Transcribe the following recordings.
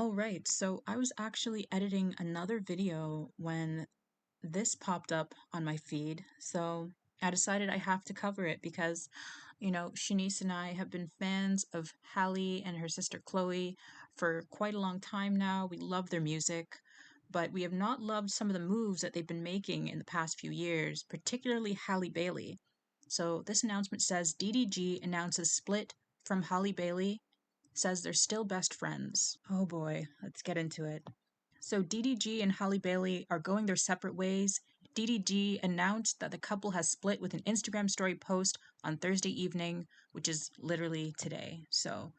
Oh, right. So I was actually editing another video when this popped up on my feed. So I decided I have to cover it because, Shanice and I have been fans of Halle and her sister Chloe for quite a long time now. We love their music, but we have not loved some of the moves that they've been making in the past few years, particularly Halle Bailey. So this announcement says DDG announces split from Halle Bailey, says they're still best friends. Oh boy, let's get into it. So DDG and Halle Bailey are going their separate ways. DDG announced that the couple has split with an Instagram story post on Thursday evening, which is literally today. So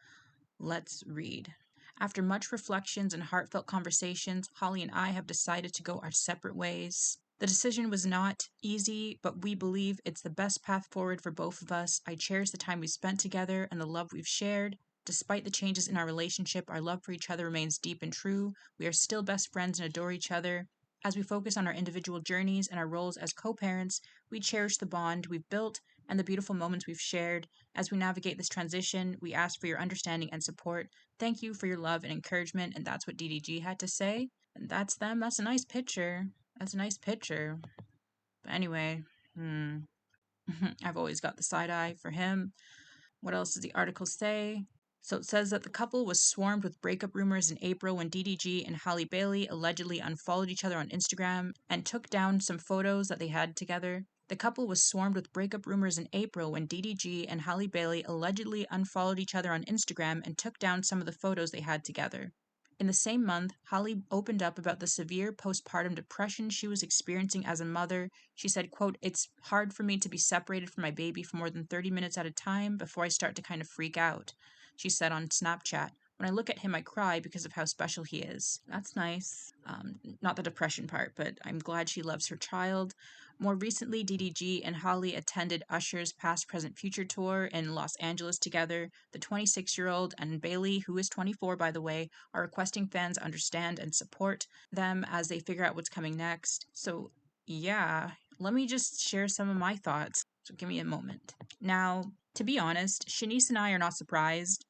let's read. After much reflections and heartfelt conversations, Holly and I have decided to go our separate ways. The decision was not easy, but we believe it's the best path forward for both of us. I cherish the time we spent together and the love we've shared. Despite the changes in our relationship, our love for each other remains deep and true. We are still best friends and adore each other. As we focus on our individual journeys and our roles as co parents, we cherish the bond we've built and the beautiful moments we've shared. As we navigate this transition, we ask for your understanding and support. Thank you for your love and encouragement. And that's what DDG had to say. And that's them. That's a nice picture. That's a nice picture. But anyway, I've always got the side eye for him. What else does the article say? So it says that the couple was swarmed with breakup rumors in April when DDG and Halle Bailey allegedly unfollowed each other on Instagram and took down some photos that they had together. The couple was swarmed with breakup rumors in April when DDG and Halle Bailey allegedly unfollowed each other on Instagram and took down some of the photos they had together. In the same month, Holly opened up about the severe postpartum depression she was experiencing as a mother. She said, quote, "It's hard for me to be separated from my baby for more than 30 minutes at a time before I start to kind of freak out," she said on Snapchat. "When I look at him, I cry because of how special he is." That's nice. Not the depression part, but I'm glad she loves her child. More recently, DDG and Holly attended Usher's Past, Present, Future tour in Los Angeles together. The 26-year-old and Bailey, who is 24 by the way, are requesting fans understand and support them as they figure out what's coming next. So, yeah, let me just share some of my thoughts. So, give me a moment. Now, to be honest, Shanice and I are not surprised.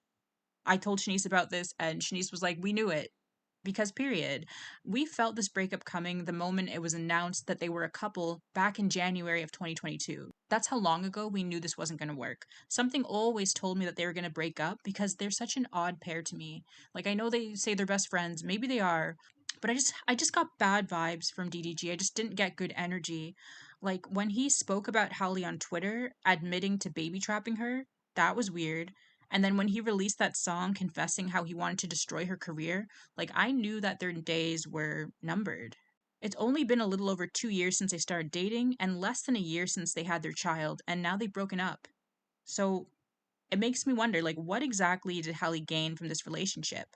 I told Shanice about this, and Shanice was like, "We knew it." Because, period. We felt this breakup coming the moment it was announced that they were a couple back in January of 2022. That's how long ago we knew this wasn't going to work. Something always told me that they were going to break up because they're such an odd pair to me. Like, I know they say they're best friends, maybe they are, but I just got bad vibes from DDG. I just didn't get good energy. Like when he spoke about Howley on Twitter admitting to baby trapping her, that was weird. And then when he released that song confessing how he wanted to destroy her career, like, I knew that their days were numbered. It's only been a little over 2 years since they started dating, and less than a year since they had their child, and now they've broken up. So it makes me wonder, like, what exactly did Hallie gain from this relationship?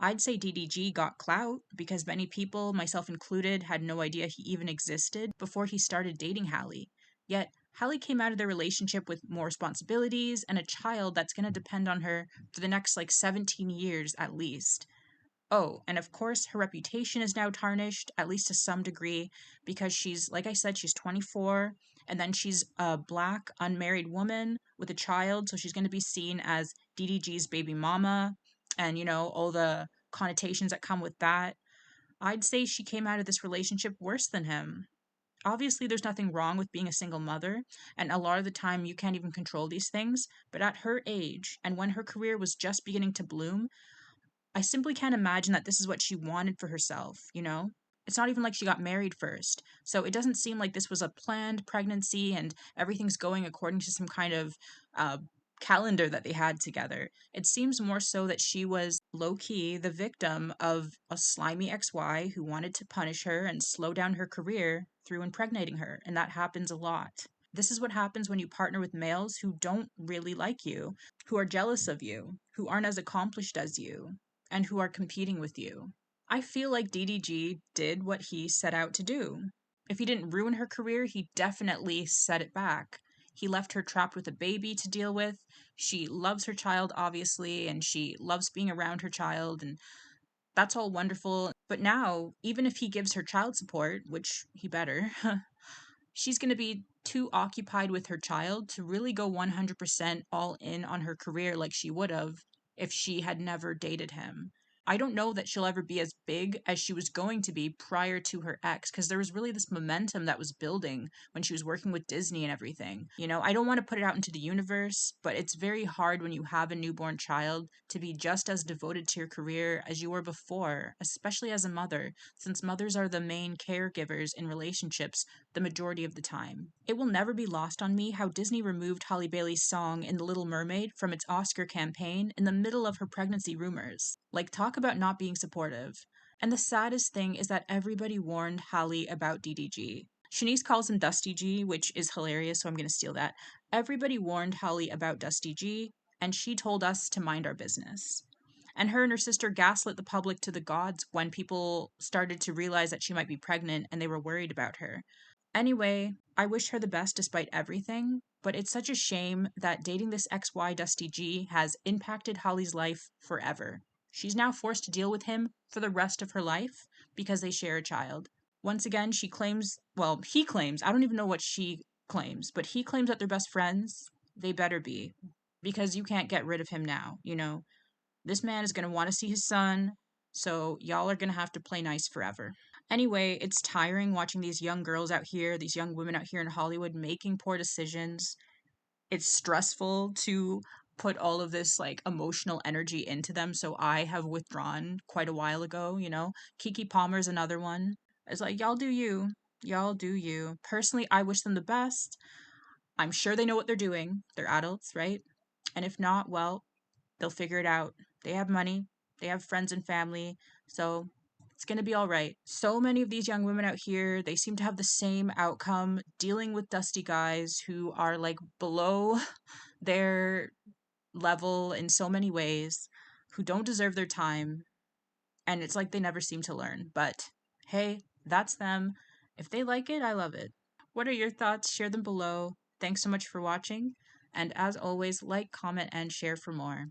I'd say DDG got clout because many people, myself included, had no idea he even existed before he started dating Hallie. Yet, Hallie came out of their relationship with more responsibilities and a child that's going to depend on her for the next like 17 years at least. Oh, and of course, her reputation is now tarnished, at least to some degree, because she's, like I said, she's 24, and then she's a black, unmarried woman with a child, so she's going to be seen as DDG's baby mama, and, all the connotations that come with that. I'd say she came out of this relationship worse than him. Obviously, there's nothing wrong with being a single mother, and a lot of the time you can't even control these things, but at her age, and when her career was just beginning to bloom, I simply can't imagine that this is what she wanted for herself? It's not even like she got married first. So it doesn't seem like this was a planned pregnancy and everything's going according to some kind of uh, calendar that they had together. It seems more so that she was low key the victim of a slimy XY who wanted to punish her and slow down her career through impregnating her. And that happens a lot. This is what happens when you partner with males who don't really like you, who are jealous of you, who aren't as accomplished as you, and who are competing with you. I feel like DDG did what he set out to do. If he didn't ruin her career, he definitely set it back. He left her trapped with a baby to deal with. She loves her child, obviously, and she loves being around her child, and that's all wonderful. But now, even if he gives her child support, which he better, she's going to be too occupied with her child to really go 100% all in on her career like she would have if she had never dated him. I don't know that she'll ever be as big as she was going to be prior to her ex, because there was really this momentum that was building when she was working with Disney and everything. I don't want to put it out into the universe, but it's very hard when you have a newborn child to be just as devoted to your career as you were before, especially as a mother, since mothers are the main caregivers in relationships the majority of the time. It will never be lost on me how Disney removed Halle Bailey's song in The Little Mermaid from its Oscar campaign in the middle of her pregnancy rumors. Like, talk about not being supportive. And the saddest thing is that everybody warned Halle about DDG. Shanice calls him Dusty G, which is hilarious, so I'm going to steal that. Everybody warned Halle about Dusty G, and she told us to mind our business. And her and her sister gaslit the public to the gods when people started to realize that she might be pregnant and they were worried about her. Anyway, I wish her the best despite everything, but it's such a shame that dating this XY Dusty G has impacted Holly's life forever. She's now forced to deal with him for the rest of her life because they share a child. Once again, she claims, well, he claims, I don't even know what she claims, but he claims that they're best friends. They better be, because you can't get rid of him now. This man is going to want to see his son, so y'all are going to have to play nice forever. Anyway, it's tiring watching these young girls out here, these young women out here in Hollywood making poor decisions. It's stressful to put all of this like emotional energy into them, so I have withdrawn quite a while ago. Kiki Palmer's another one. It's like, y'all do you. Y'all do you. Personally, I wish them the best. I'm sure they know what they're doing. They're adults, right? And if not, well, they'll figure it out. They have money, they have friends and family, so it's going to be all right. So many of these young women out here, they seem to have the same outcome, dealing with dusty guys who are like below their level in so many ways, who don't deserve their time, and it's like they never seem to learn. But hey, that's them. If they like it, I love it. What are your thoughts? Share them below. Thanks so much for watching. And as always, like, comment, and share for more.